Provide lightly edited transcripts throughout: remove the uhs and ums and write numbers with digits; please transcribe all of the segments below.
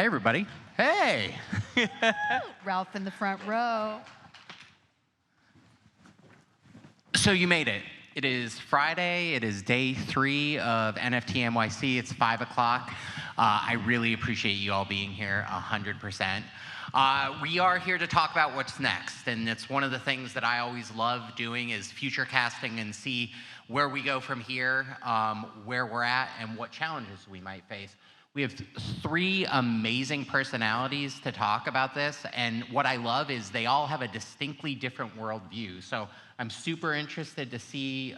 Hey, everybody. Hey. Ralph in the front row. So you made it. It is Friday. It is day 3 of NFT.NYC. It's 5 o'clock. I really appreciate you all being here 100%. We are here to talk about what's next, and it's one of the things that I always love doing is future casting and see where we go from here, where we're at, and what challenges we might face. We have 3 amazing personalities to talk about this, and what I love is they all have a distinctly different worldview. So I'm super interested to see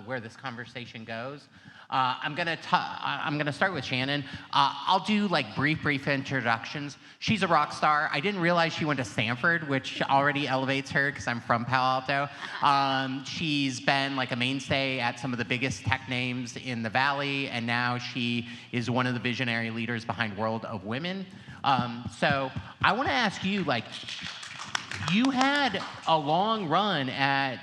where this conversation goes. I'm gonna start with Shannon. I'll do like brief introductions. She's a rock star. I didn't realize she went to Stanford, which already elevates her because I'm from Palo Alto. She's been like a mainstay at some of the biggest tech names in the Valley, and now she is one of the visionary leaders behind World of Women. So I want to ask you, like, you had a long run at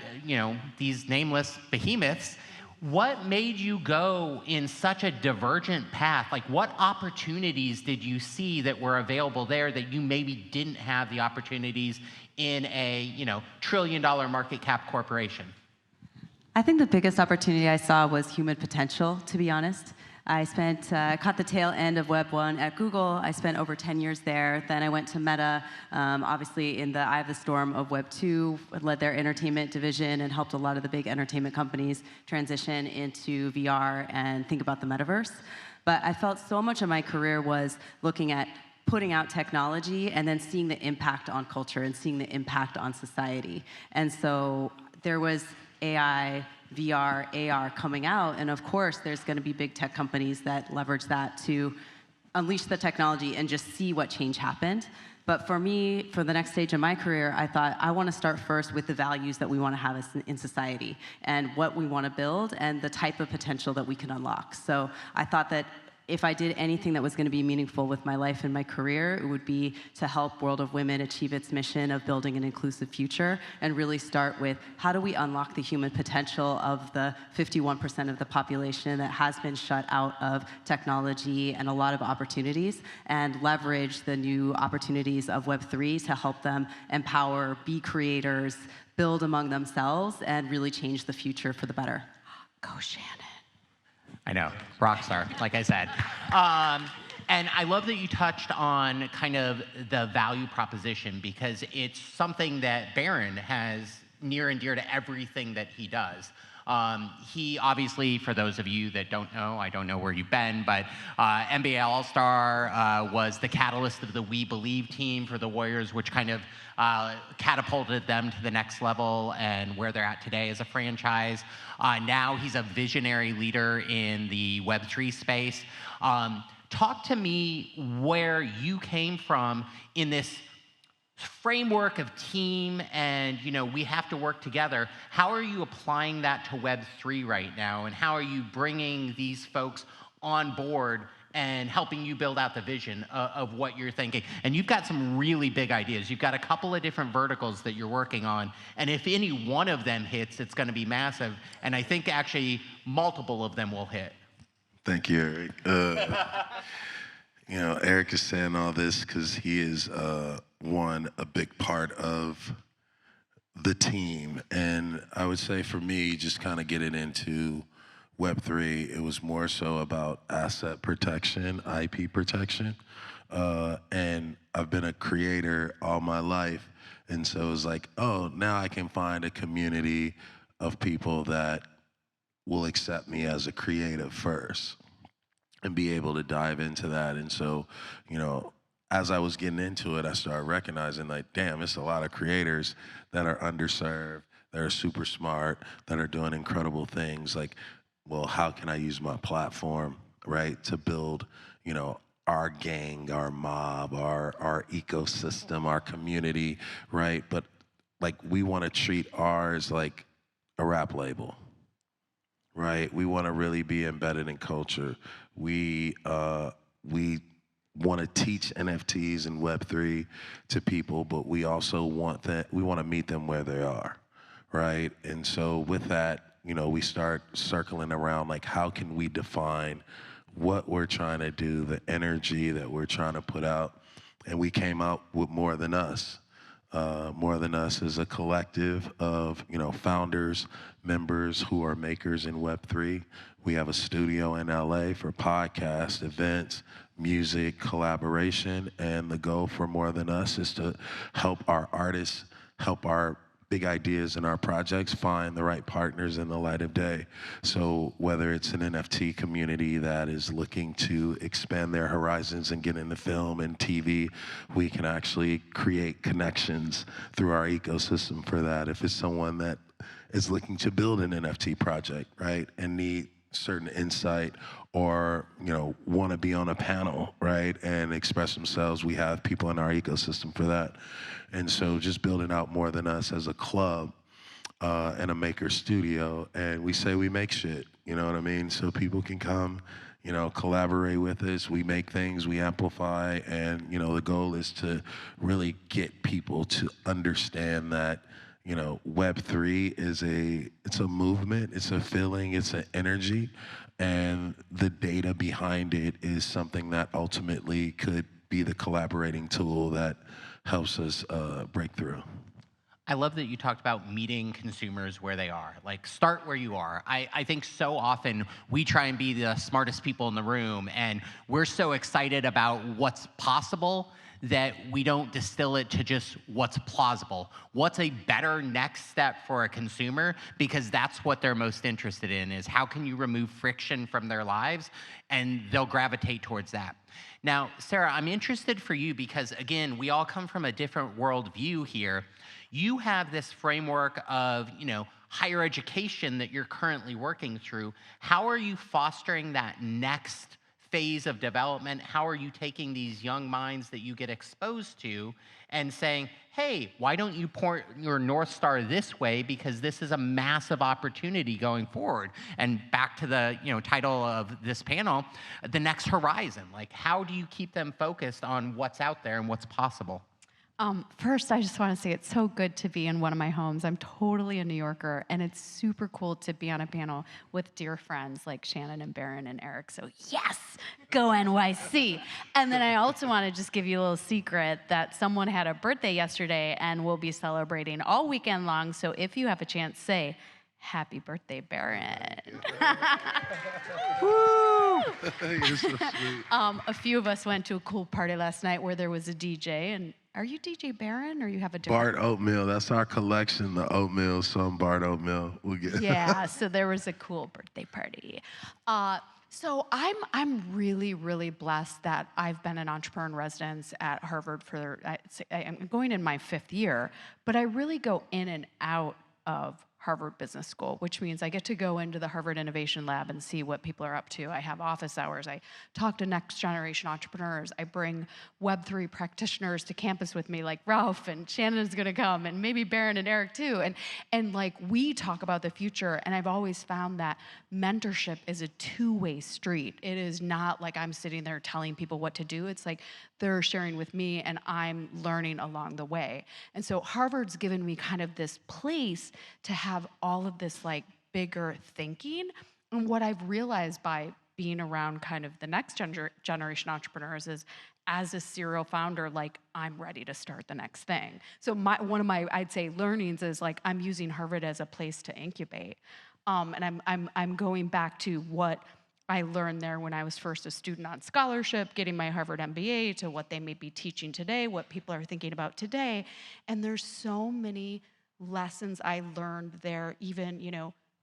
these nameless behemoths. What made you go in such a divergent path? Like, what opportunities did you see that were available there that you maybe didn't have the opportunities in a trillion-dollar market cap corporation? I think the biggest opportunity I saw was human potential, to be honest. I caught the tail end of Web 1 at Google. I spent over 10 years there. Then I went to Meta, obviously in the eye of the storm of Web 2, led their entertainment division and helped a lot of the big entertainment companies transition into VR and think about the metaverse. But I felt so much of my career was looking at putting out technology and then seeing the impact on culture and seeing the impact on society. And so there was AI, VR, AR coming out, and of course there's going to be big tech companies that leverage that to unleash the technology and just see what change happened. But for me, for the next stage of my career, I thought I want to start first with the values that we want to have in society and what we want to build and the type of potential that we can unlock. So I thought that if I did anything that was going to be meaningful with my life and my career, it would be to help World of Women achieve its mission of building an inclusive future and really start with how do we unlock the human potential of the 51% of the population that has been shut out of technology and a lot of opportunities, and leverage the new opportunities of Web3 to help them empower, be creators, build among themselves, and really change the future for the better. Go Shannon. I know, rock star, like I said. And I love that you touched on kind of the value proposition, because it's something that Barron has near and dear to everything that he does. He obviously, for those of you that don't know, I don't know where you've been, but NBA All-Star was the catalyst of the We Believe team for the Warriors, which kind of catapulted them to the next level and where they're at today as a franchise. Now he's a visionary leader in the Web3 space. Talk to me where you came from in this framework of team and we have to work together. How are you applying that to Web3 right now, and how are you bringing these folks on board and helping you build out the vision of what you're thinking? And you've got some really big ideas. You've got a couple of different verticals that you're working on, and if any one of them hits, it's going to be massive, and I think actually multiple of them will hit. Thank you, Erik. Erik is saying all this because he is a big part of the team. And I would say for me, just kind of getting into Web3, it was more so about asset protection, IP protection. And I've been a creator all my life. And so it was like, oh, now I can find a community of people that will accept me as a creative first and be able to dive into that. And so, as I was getting into it, I started recognizing, like, damn, it's a lot of creators that are underserved, that are super smart, that are doing incredible things. Like, well, how can I use my platform, right, to build, our gang, our mob, our ecosystem, our community, right? But, like, we want to treat ours like a rap label, right? We want to really be embedded in culture. We want to teach NFTs and Web3 to people, but we also want to meet them where they are, right? And so with that, we start circling around, like, how can we define what we're trying to do, the energy that we're trying to put out. And we came out with More Than Us. More Than Us is a collective of, founders, members who are makers in Web3. We have a studio in LA for podcasts, events, music, collaboration, and the goal for More Than Us is to help our artists, help our big ideas in our projects find the right partners in the light of day. So whether it's an NFT community that is looking to expand their horizons and get into film and TV, we can actually create connections through our ecosystem for that. If it's someone that is looking to build an NFT project, right, and need certain insight or want to be on a panel, right, and express themselves, we have people in our ecosystem for that. And so just building out More Than Us as a club and a maker studio, and we say we make shit, you know what I mean? So people can come, collaborate with us, we make things, we amplify, and the goal is to really get people to understand that Web3 it's a movement, it's a feeling, it's an energy, and the data behind it is something that ultimately could be the collaborating tool that helps us break through. I love that you talked about meeting consumers where they are. Like, start where you are. I think so often we try and be the smartest people in the room, and we're so excited about what's possible that we don't distill it to just what's plausible. What's a better next step for a consumer? Because that's what they're most interested in, is how can you remove friction from their lives? And they'll gravitate towards that. Now, Sarah, I'm interested for you because, again, we all come from a different worldview here. You have this framework of, higher education that you're currently working through. How are you fostering that next phase of development? How are you taking these young minds that you get exposed to and saying, hey, why don't you point your North Star this way, because this is a massive opportunity going forward? And back to the title of this panel, the next horizon. Like, how do you keep them focused on what's out there and what's possible? First, I just want to say it's so good to be in one of my homes. I'm totally a New Yorker, and it's super cool to be on a panel with dear friends like Shannon and Baron and Erik. So yes, go NYC. And then I also want to just give you a little secret that someone had a birthday yesterday and we'll be celebrating all weekend long. So if you have a chance, say, happy birthday, Baron. Woo! You're so sweet. A few of us went to a cool party last night where there was a DJ, and are you DJ Baron, or you have a different? Bart Oatmeal, that's our collection, the oatmeal, some Bart Oatmeal. We'll get Yeah, so there was a cool birthday party. So I'm really, really blessed that I've been an entrepreneur in residence at Harvard for, I'm going in my 5th year, but I really go in and out of Harvard Business School, which means I get to go into the Harvard Innovation Lab and see what people are up to. I have office hours. I talk to next generation entrepreneurs. I bring Web3 practitioners to campus with me, like Ralph, and Shannon is gonna come, and maybe Baron and Erik too. And like, we talk about the future, and I've always found that mentorship is a two-way street. It is not like I'm sitting there telling people what to do. It's like they're sharing with me and I'm learning along the way. And so Harvard's given me kind of this place to have all of this like bigger thinking. And what I've realized by being around kind of the next generation entrepreneurs is, as a serial founder, like, I'm ready to start the next thing. So one of my, I'd say, learnings is like, I'm using Harvard as a place to incubate. And I'm going back to what I learned there when I was first a student on scholarship, getting my Harvard MBA, to what they may be teaching today, what people are thinking about today. And there's so many lessons I learned there, even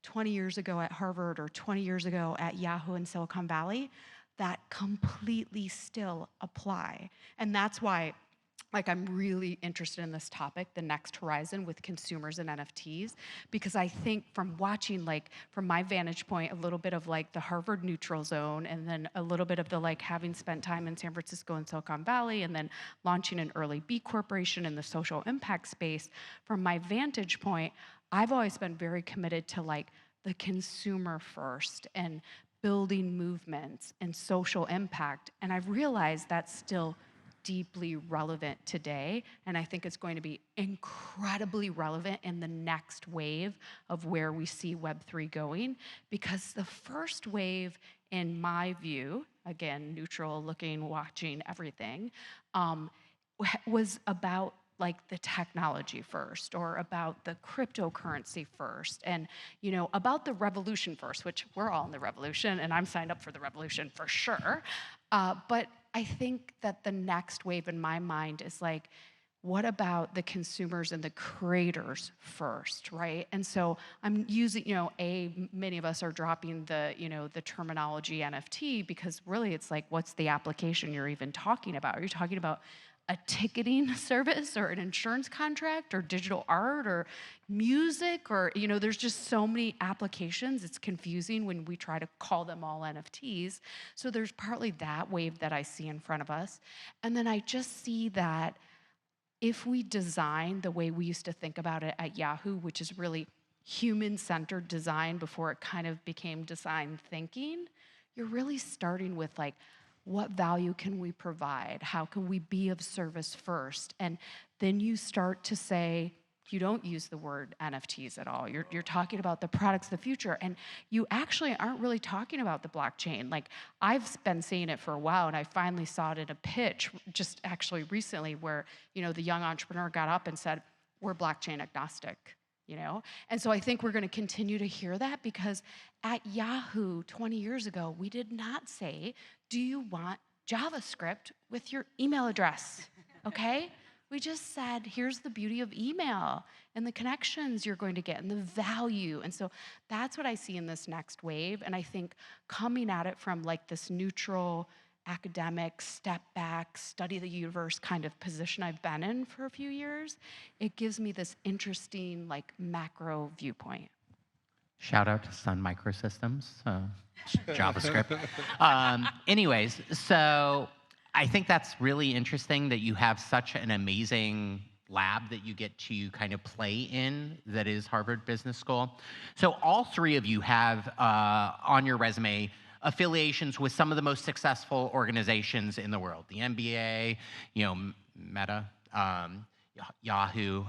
20 years ago at Harvard or 20 years ago at Yahoo in Silicon Valley, that completely still apply. And that's why, like, I'm really interested in this topic, the next horizon with consumers and NFTs, because I think from watching, like, from my vantage point, a little bit of like the Harvard neutral zone, and then a little bit of the like having spent time in San Francisco and Silicon Valley, and then launching an early B corporation in the social impact space, from my vantage point, I've always been very committed to like the consumer first and building movements and social impact. And I've realized that's still deeply relevant today, and I think it's going to be incredibly relevant in the next wave of where we see Web3 going, because the first wave in my view, again, neutral, looking, watching everything, was about like the technology first, or about the cryptocurrency first, and about the revolution first, which we're all in the revolution, and I'm signed up for the revolution for sure. But I think that the next wave in my mind is like, what about the consumers and the creators first, right? And so I'm using, many of us are dropping the, the terminology NFT, because really it's like, what's the application you're even talking about? Are you talking about a ticketing service, or an insurance contract, or digital art, or music, or, there's just so many applications. It's confusing when we try to call them all NFTs. So there's partly that wave that I see in front of us. And then I just see that if we design the way we used to think about it at Yahoo, which is really human-centered design before it kind of became design thinking, you're really starting with like, what value can we provide? How can we be of service first? And then you start to say, you don't use the word NFTs at all. You're talking about the products of the future, and you actually aren't really talking about the blockchain. Like, I've been saying it for a while, and I finally saw it in a pitch just actually recently where, the young entrepreneur got up and said, we're blockchain agnostic. And so I think we're going to continue to hear that, because at Yahoo 20 years ago, we did not say, do you want JavaScript with your email address? Okay? We just said, here's the beauty of email and the connections you're going to get and the value. And so that's what I see in this next wave. And I think coming at it from like this neutral, academic, step back, study the universe kind of position I've been in for a few years, it gives me this interesting like macro viewpoint. Shout out to Sun Microsystems, JavaScript. Anyways, so I think that's really interesting that you have such an amazing lab that you get to kind of play in, that is Harvard Business School. So all three of you have on your resume affiliations with some of the most successful organizations in the world. The NBA, Meta, Yahoo.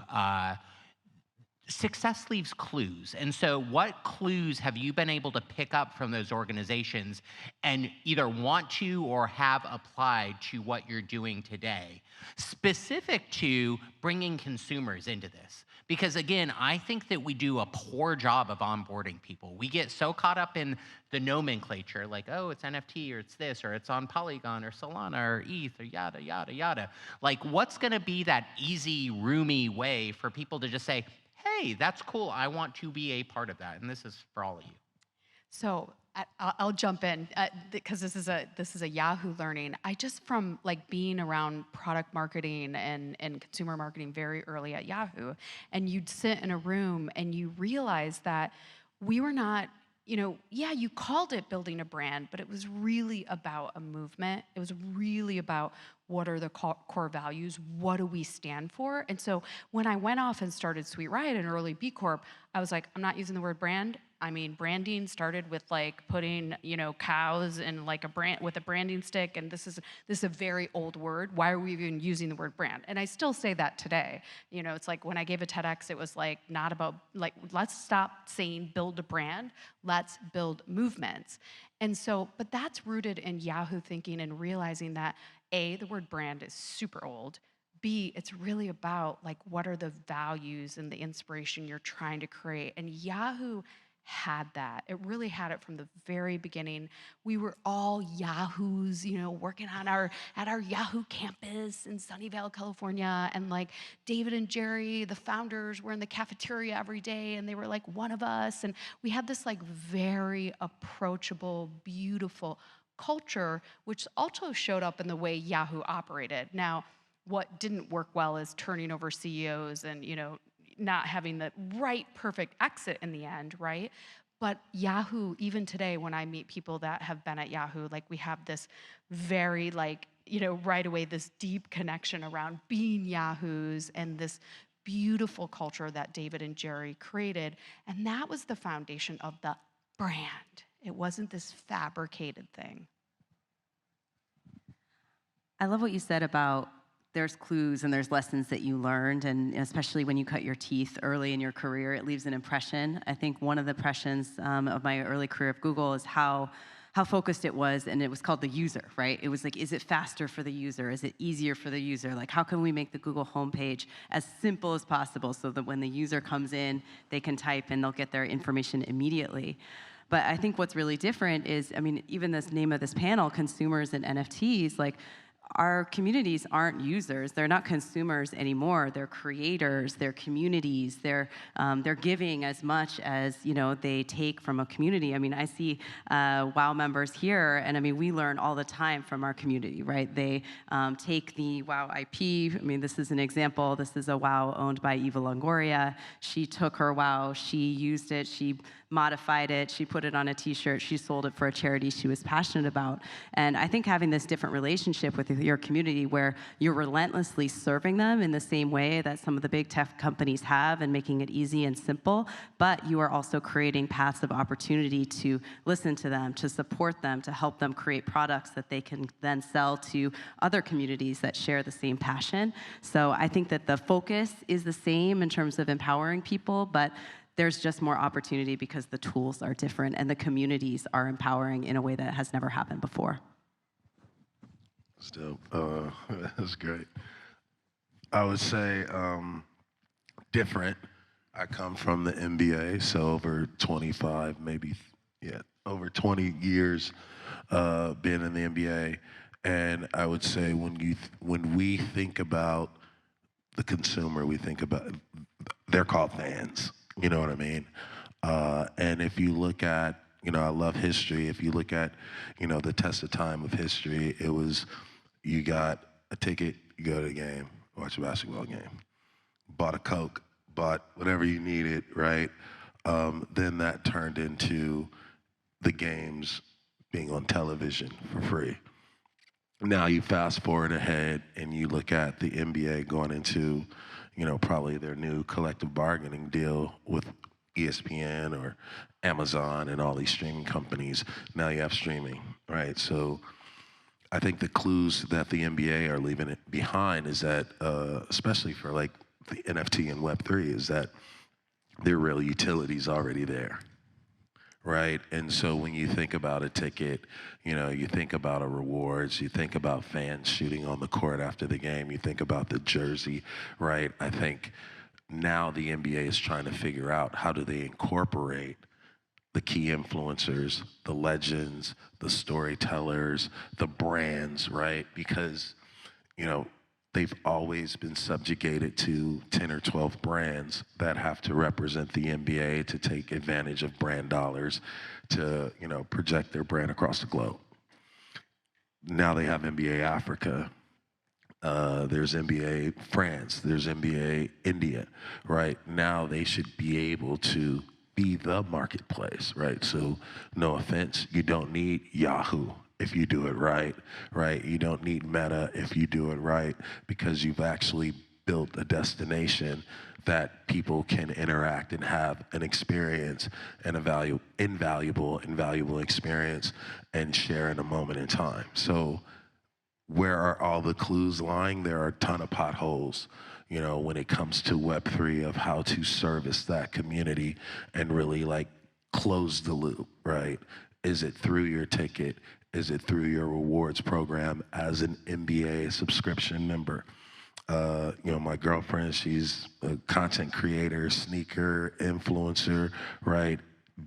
Success leaves clues. And so what clues have you been able to pick up from those organizations and either want to or have applied to what you're doing today, specific to bringing consumers into this? Because again, I think that we do a poor job of onboarding people. We get so caught up in the nomenclature, like, oh, it's NFT, or it's this, or it's on Polygon, or Solana, or ETH, or yada, yada, yada. Like, what's gonna be that easy, roomy way for people to just say, hey, that's cool, I want to be a part of that? And this is for all of you. So I'll jump in because this is a Yahoo learning. I just, from like being around product marketing and consumer marketing very early at Yahoo, and you'd sit in a room and you realize that we were not, yeah, you called it building a brand, but it was really about a movement. It was really about what are the core values, what do we stand for? And so when I went off and started Sweet Riot and early B Corp, I was like, I'm not using the word brand. I mean, branding started with like putting, cows in like a brand with a branding stick, and this is a very old word. Why are we even using the word brand? And I still say that today. It's like when I gave a TEDx, it was like not about like, let's stop saying build a brand, let's build movements. And so, but that's rooted in Yahoo thinking and realizing that A, the word brand is super old. B, it's really about like what are the values and the inspiration you're trying to create. And Yahoo had that. It really had it from the very beginning. We were all Yahoos, working on at our Yahoo campus in Sunnyvale, California. And like David and Jerry, the founders, were in the cafeteria every day, and they were like one of us. And we had this like very approachable, beautiful culture, which also showed up in the way Yahoo operated. Now, what didn't work well is turning over CEOs and, not having the right perfect exit in the end, right? But Yahoo, even today, when I meet people that have been at Yahoo, like we have this very like, right away, this deep connection around being Yahoos and this beautiful culture that David and Jerry created. And that was the foundation of the brand. It wasn't this fabricated thing. I love what you said about there's clues and there's lessons that you learned, and especially when you cut your teeth early in your career, it leaves an impression. I think one of the impressions of my early career at Google is how how focused it was, and it was called the user, right? It was like, is it faster for the user? Is it easier for the user? Like, how can we make the Google homepage as simple as possible so that when the user comes in, they can type and they'll get their information immediately? But I think what's really different is, I mean, even this name of this panel, consumers and NFTs, like, our communities aren't users. They're not consumers anymore. They're creators. They're communities. They're giving as much as they take from a community. I mean, I see WoW members here, and I mean, we learn all the time from our community, right? They take the WoW IP. I mean, this is an example. This is a WoW owned by Eva Longoria. She took her WoW. She used it. She modified it. She put it on a T-shirt. She sold it for a charity she was passionate about. And I think having this different relationship with your community where you're relentlessly serving them in the same way that some of the big tech companies have and making it easy and simple, but you are also creating paths of opportunity to listen to them, to support them, to help them create products that they can then sell to other communities that share the same passion. So I think that the focus is the same in terms of empowering people, but there's just more opportunity because the tools are different and the communities are empowering in a way that has never happened before. Still, that's great. I would say different. I come from the NBA, so over 25, maybe, over 20 years being in the NBA. And I would say when we think about the consumer, we think about, they're called fans. You know what I mean? And if you look at, I love history. If you look at, the test of time of history, it was, you got a ticket, you go to the game, watch a basketball game. Bought a Coke, bought whatever you needed, right? Then that turned into the games being on television for free. Now you fast forward ahead and you look at the NBA going into, probably their new collective bargaining deal with ESPN or Amazon and all these streaming companies. Now you have streaming, right? So I think the clues that the NBA are leaving it behind is that, especially for like the NFT and Web3, is that their real utility's already there. Right, and so when you think about a ticket, you think about a rewards, you think about fans shooting on the court after the game, you think about the jersey, right? I think now the NBA is trying to figure out how do they incorporate the key influencers, the legends, the storytellers, the brands, right? Because, they've always been subjugated to 10 or 12 brands that have to represent the NBA to take advantage of brand dollars to, project their brand across the globe. Now they have NBA Africa. There's NBA France. There's NBA India, right? Now they should be able to be the marketplace, right? So no offense, you don't need Yahoo if you do it right, right? You don't need Meta if you do it right, because you've actually built a destination that people can interact and have an experience and a invaluable experience and share in a moment in time. So where are all the clues lying? There are a ton of potholes, when it comes to Web3 of how to service that community and really like close the loop, right? Is it through your ticket? Is it through your rewards program as an NBA subscription member? My girlfriend, she's a content creator, sneaker influencer, right?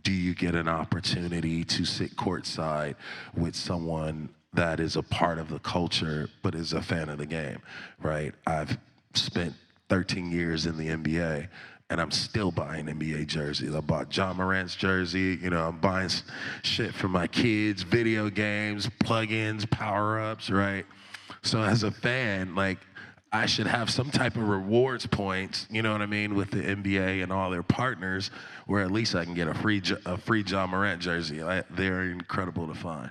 Do you get an opportunity to sit courtside with someone that is a part of the culture but is a fan of the game, right? I've spent 13 years in the NBA, and I'm still buying NBA jerseys. I bought John Morant's jersey. I'm buying shit for my kids, video games, plugins, power-ups, right? So as a fan, like, I should have some type of rewards points, you know what I mean, with the NBA and all their partners, where at least I can get a free John Morant jersey. They're incredible to find.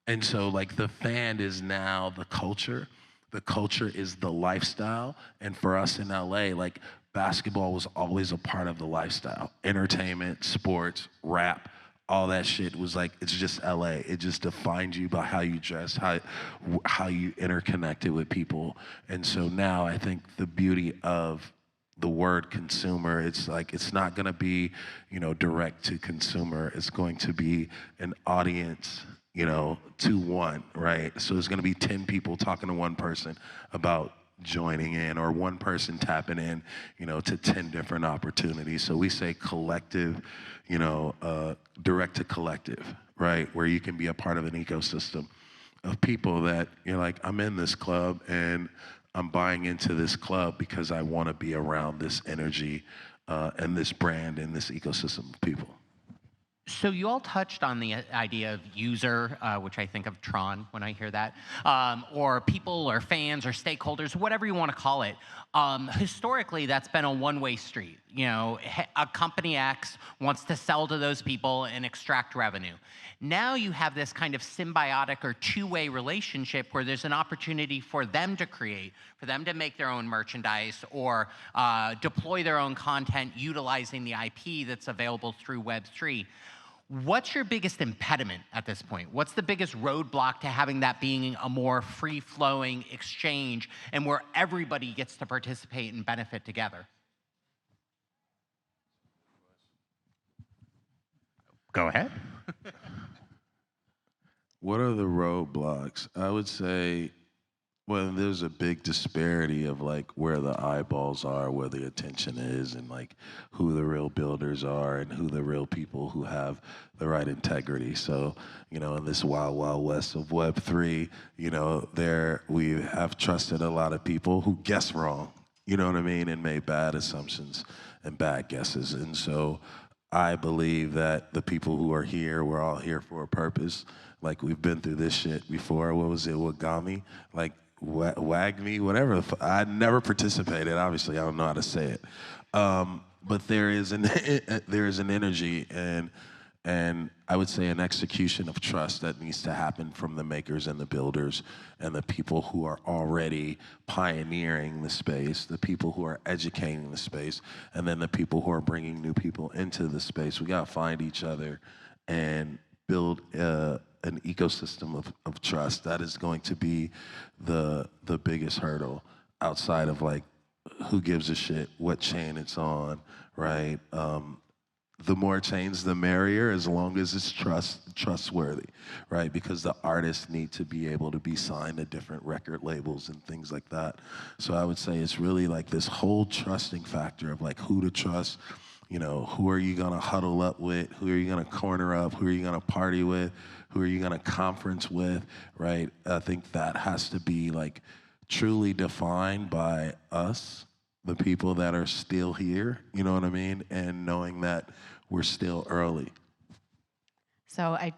And so, like, the fan is now the culture. The culture is the lifestyle. And for us in LA, like, basketball was always a part of the lifestyle. Entertainment, sports, rap, all that shit was like, it's just LA. It just defined you by how you dress, how you interconnected with people. And so now I think the beauty of the word consumer, it's like, it's not gonna be, direct to consumer. It's going to be an audience, to one, right? So there's gonna be 10 people talking to one person about joining in, or one person tapping in, to 10 different opportunities. So we say collective, direct to collective, right? Where you can be a part of an ecosystem of people that you're like, I'm in this club and I'm buying into this club because I want to be around this energy and this brand and this ecosystem of people. So you all touched on the idea of user, which I think of Tron when I hear that, or people or fans or stakeholders, whatever you want to call it. Historically, that's been a one-way street. A company X wants to sell to those people and extract revenue. Now you have this kind of symbiotic or two-way relationship where there's an opportunity for them to create, for them to make their own merchandise or deploy their own content utilizing the IP that's available through Web3. What's your biggest impediment at this point? What's the biggest roadblock to having that being a more free-flowing exchange and where everybody gets to participate and benefit together? Go ahead. What are the roadblocks? I would say, well, there's a big disparity of like where the eyeballs are, where the attention is, and like who the real builders are and who the real people who have the right integrity. So, in this wild, wild west of Web3, there we have trusted a lot of people who guess wrong, you know what I mean, and made bad assumptions and bad guesses. And so I believe that the people who are here, we're all here for a purpose. Like, we've been through this shit before. What was it, Wagami? Like, wag me, whatever. I never participated. Obviously, I don't know how to say it. But there is an energy and I would say an execution of trust that needs to happen from the makers and the builders and the people who are already pioneering the space, the people who are educating the space, and then the people who are bringing new people into the space. We gotta find each other and build an ecosystem of trust. That is going to be the biggest hurdle outside of like who gives a shit what chain it's on, right? The more chains, the merrier, as long as it's trustworthy, right? Because the artists need to be able to be signed to different record labels and things like that. So I would say it's really like this whole trusting factor of like who to trust, who are you gonna huddle up with, who are you gonna corner up, who are you gonna party with, who are you gonna conference with, right? I think that has to be like truly defined by us, the people that are still here, you know what I mean? And knowing that we're still early. So I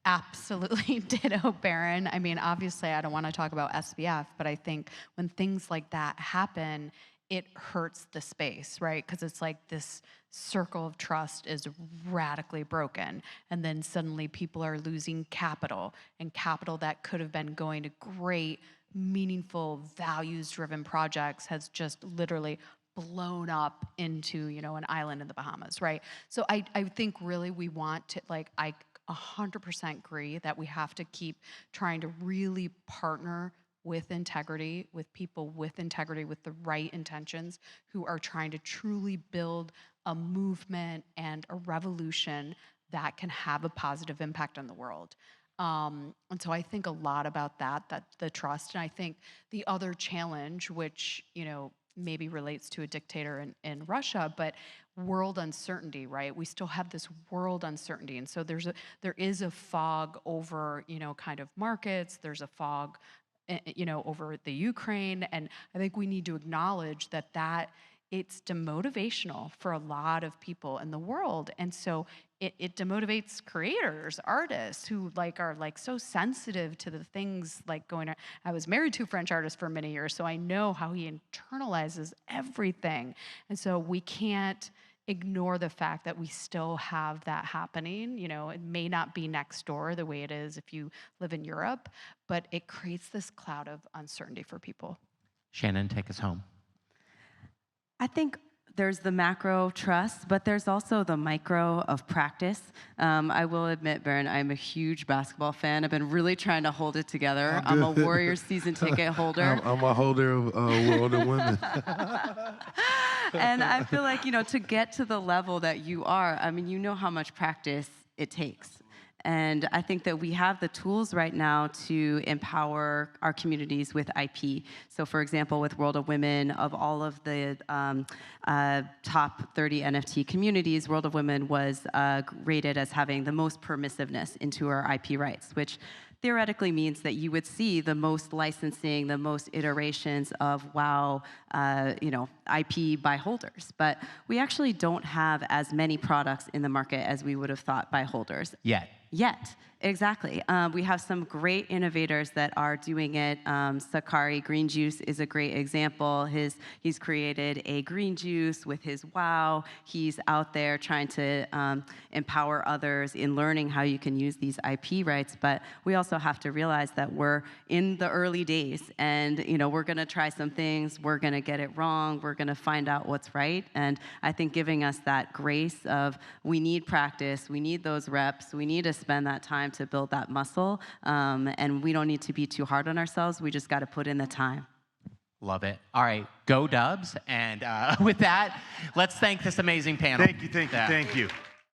absolutely ditto Baron. I mean, obviously, I don't want to talk about SBF, but I think when things like that happen, it hurts the space, right? Because it's like this circle of trust is radically broken. And then suddenly people are losing capital, and capital that could have been going to great, meaningful, values-driven projects has just literally blown up into, an island in the Bahamas, right? So I think really we want to, like, I 100% agree that we have to keep trying to really partner with integrity, with people with integrity, with the right intentions, who are trying to truly build a movement and a revolution that can have a positive impact on the world. And so I think a lot about that the trust. And I think the other challenge, which, maybe relates to a dictator in Russia, but world uncertainty, right? We still have this world uncertainty. And so there is a fog over, kind of markets. There's a fog, over the Ukraine. And I think we need to acknowledge that it's demotivational for a lot of people in the world. And so it demotivates creators, artists who are so sensitive to the things going on. I was married to a French artist for many years, so I know how he internalizes everything. And so we can't ignore the fact that we still have that happening. It may not be next door the way it is if you live in Europe, but it creates this cloud of uncertainty for people. Shannon, take us home. I think there's the macro trust, but there's also the micro of practice. I will admit, Baron, I'm a huge basketball fan. I've been really trying to hold it together. I'm a Warriors season ticket holder. I'm a holder of World of Women. And I feel like, to get to the level that you are, I mean, you know how much practice it takes. And I think that we have the tools right now to empower our communities with IP. So for example, with World of Women, of all of the top 30 NFT communities, World of Women was rated as having the most permissiveness into our IP rights, which theoretically means that you would see the most licensing, the most iterations of WoW, IP by holders. But we actually don't have as many products in the market as we would have thought by holders. Yet, exactly. We have some great innovators that are doing it. Sakari Green Juice is a great example. He's created a green juice with his WoW. He's out there trying to empower others in learning how you can use these IP rights. But we also have to realize that we're in the early days, and we're going to try some things. We're going to get it wrong. We're going to find out what's right. And I think giving us that grace of we need practice, we need those reps, we need to spend that time to build that muscle, and we don't need to be too hard on ourselves. We just got to put in the time. Love it. All right, go Dubs. And with that, let's thank this amazing panel. Thank you.